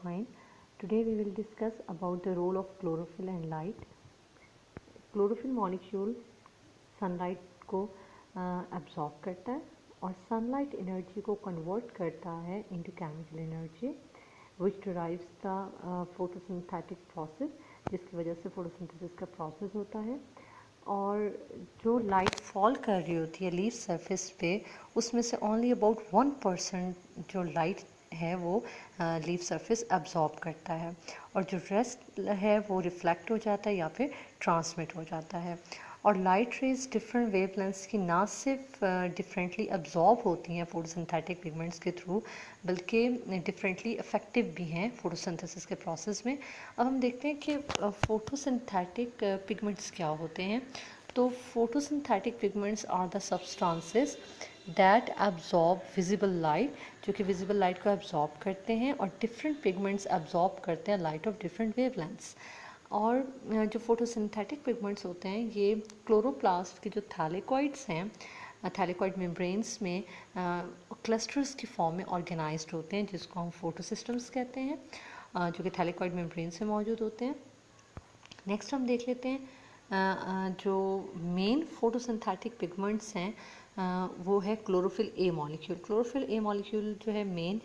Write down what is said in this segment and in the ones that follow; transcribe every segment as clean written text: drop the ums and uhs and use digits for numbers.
Fine. Today we will discuss about the role of chlorophyll and light. Chlorophyll molecule sunlight को absorb करता है और sunlight energy को convert करता है into chemical energy which derives the photosynthetic process, जिसकी वजह से photosynthesis का process होता है। और जो लाइट फॉल कर रही होती है लीफ सरफेस पे, उसमें से ओनली अबाउट 1% जो लाइट है वो लीफ सरफेस एब्जॉर्ब करता है और जो रेस्ट है वो रिफ्लेक्ट हो जाता है या फिर ट्रांसमिट हो जाता है। और लाइट रेज डिफरेंट वेवलेंथ्स की ना सिर्फ डिफरेंटली एब्जॉर्ब होती हैं फोटोसिंथेटिक पिगमेंट्स के थ्रू, बल्कि डिफरेंटली इफेक्टिव भी हैं फोटोसिंथेसिस के प्रोसेस में। अब हम देखते हैं कि फोटोसिंथेटिक पिगमेंट्स क्या होते हैं। तो photosynthetic pigments are the substances that absorb visible light, जो कि विजिबल लाइट को एब्जॉर्ब करते हैं, और डिफरेंट पिगमेंट्स एब्जॉर्ब करते हैं लाइट ऑफ डिफरेंट वेवलेंथ्स। और जो फोटोसिंथेटिक पिगमेंट्स होते हैं ये क्लोरोप्लास्ट के जो थैलेकॉइड्स हैं, थैलेकॉइड मेम्ब्रेन्स में क्लस्टर्स की फॉर्म में ऑर्गेनाइज्ड होते हैं, जिसको हम फोटोसिस्टम्स कहते हैं, जो कि थैलेकॉइड मेम्ब्रेन्स में मौजूद होते हैं। नेक्स्ट हम देख लेते हैं जो मेन फोटोसिंथेटिक पिगमेंट्स हैं वो है chlorophyll A molecule. Chlorophyll A molecule जो है मेन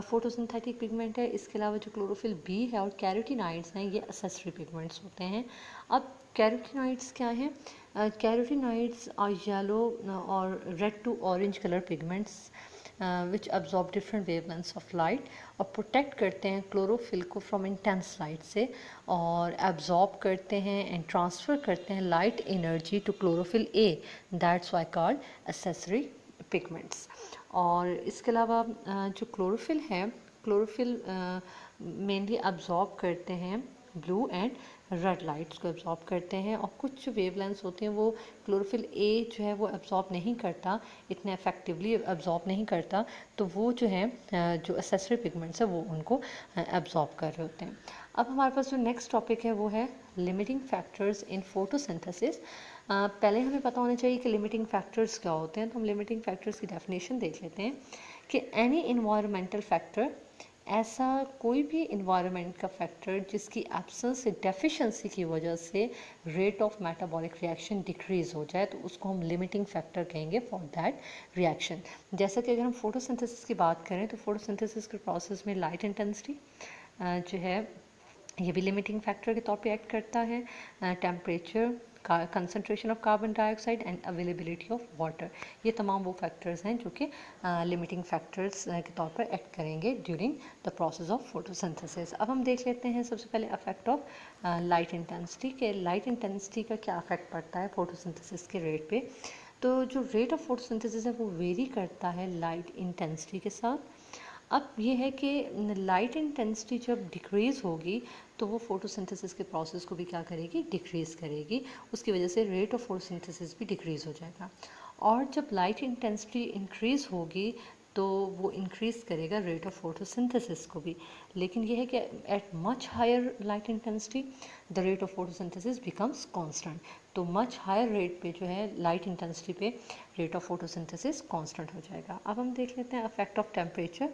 फोटोसिंथेटिक पिगमेंट है। इसके अलावा जो क्लोरोफिल बी है और कैरोटीनॉइड्स हैं ये एक्सेसरी पिगमेंट्स होते हैं। अब कैरोटीनॉइड्स क्या हैं? कैरोटीनॉइड्स आर येलो और red to orange colour pigments which absorb different wavelengths of light और प्रोटेक्ट करते हैं क्लोरोफिल को फ्रॉम इंटेंस लाइट से, और एब्जॉर्ब करते हैं एंड ट्रांसफ़र करते हैं light energy to chlorophyll a, that's why called accessory pigments. और इसके अलावा जो क्लोरोफिल है, क्लोरोफिल मेनली एब्जॉर्ब करते हैं ब्लू एंड रेड लाइट्स को एब्जॉर्ब करते हैं, और कुछ जो वेवलेंथ्स होते हैं वो क्लोरोफिल ए जो है वो एब्जॉर्ब नहीं करता, इतने इफेक्टिवली एब्जॉर्ब नहीं करता, तो वो जो है जो एक्सेसरी पिगमेंट्स है वो उनको एब्जॉर्ब कर रहे होते हैं। अब हमारे पास जो नेक्स्ट टॉपिक है वो है लिमिटिंग फैक्टर्स इन फोटोसिंथेसिस। पहले हमें पता होना चाहिए कि लिमिटिंग फैक्टर्स क्या होते हैं, तो हम लिमिटिंग फैक्टर्स की डेफिनेशन देख लेते हैं कि एनी इन्वायरमेंटल फैक्टर, ऐसा कोई भी इन्वायरमेंट का फैक्टर जिसकी एब्सेंस से डेफिशिएंसी की वजह से rate of metabolic reaction decrease हो जाए, तो उसको हम लिमिटिंग फैक्टर कहेंगे फॉर दैट रिएक्शन। जैसा कि अगर हम फोटोसिंथेसिस की बात करें तो फोटोसिंथेसिस के प्रोसेस में लाइट इंटेंसिटी जो है ये भी लिमिटिंग फैक्टर के तौर पे एक्ट करता है। Temperature, concentration of carbon dioxide and availability of water, ये तमाम वो फैक्टर्स हैं जो कि लिमिटिंग फैक्टर्स के तौर पर एक्ट करेंगे during the process of photosynthesis. अब हम देख लेते हैं सबसे पहले इफेक्ट ऑफ लाइट इंटेंसिटी के लाइट इंटेंसिटी का क्या इफेक्ट पड़ता है फोटोसिंथेसिस के रेट पे। तो जो रेट ऑफ फोटोसिंथेसिस है वो वेरी करता है लाइट इंटेंसिटी के साथ। अब ये है कि लाइट इंटेंसिटी जब डिक्रीज़ होगी तो वो फोटोसिंथेसिस के प्रोसेस को भी क्या करेगी, डिक्रीज़ करेगी, उसकी वजह से रेट ऑफ फोटोसिंथेसिस भी डिक्रीज़ हो जाएगा। और जब लाइट इंटेंसिटी इंक्रीज़ होगी तो वो इंक्रीज़ करेगा रेट ऑफ फोटोसिंथेसिस को भी, लेकिन ये है कि at much higher light intensity the rate of photosynthesis becomes constant. तो मच हायर रेट पे जो है लाइट इंटेंसिटी पे रेट ऑफ फोटोसिंथेसिस कांस्टेंट हो जाएगा। अब हम देख लेते हैं effect of temperature.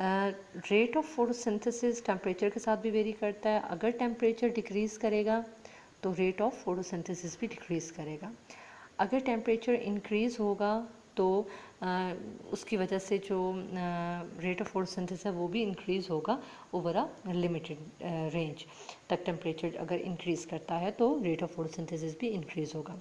Rate of photosynthesis temperature के साथ भी वेरी करता है। अगर टेम्परेचर डिक्रीज़ करेगा तो रेट ऑफ फोटोसिंथेसिस भी डिक्रीज़ करेगा। अगर टेम्परेचर इंक्रीज़ होगा तो उसकी वजह से जो रेट ऑफ फोटोसिंथेसिस है वो भी इंक्रीज़ होगा ओवर अ लिमिटेड रेंज तक। टेम्परेचर अगर इंक्रीज़ करता है तो रेट ऑफ फोटोसिंथेसिस भी इंक्रीज़ होगा।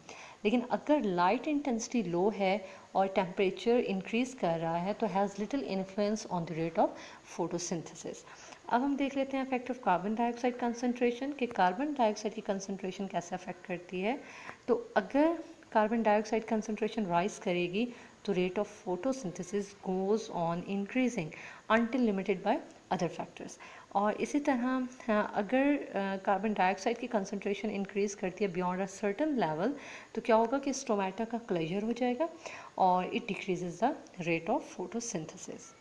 लेकिन अगर लाइट इंटेंसिटी लो है और टेम्परेचर इंक्रीज़ कर रहा है तो has little influence on the rate of photosynthesis. अब हम देख लेते हैं effect of carbon dioxide concentration, कि कार्बन डाइऑक्साइड की कंसनट्रेशन कैसे अफेक्ट करती है। तो अगर कार्बन डाइऑक्साइड कंसनट्रेशन राइज करेगी तो rate of photosynthesis goes on increasing until limited by other factors. और इसी तरह अगर कार्बन डाइऑक्साइड की कंसनट्रेशन इंक्रीज़ करती है बियॉन्ड अ सर्टन लेवल, तो क्या होगा कि स्टोमेटा का क्लोजर हो जाएगा और it decreases the rate of photosynthesis.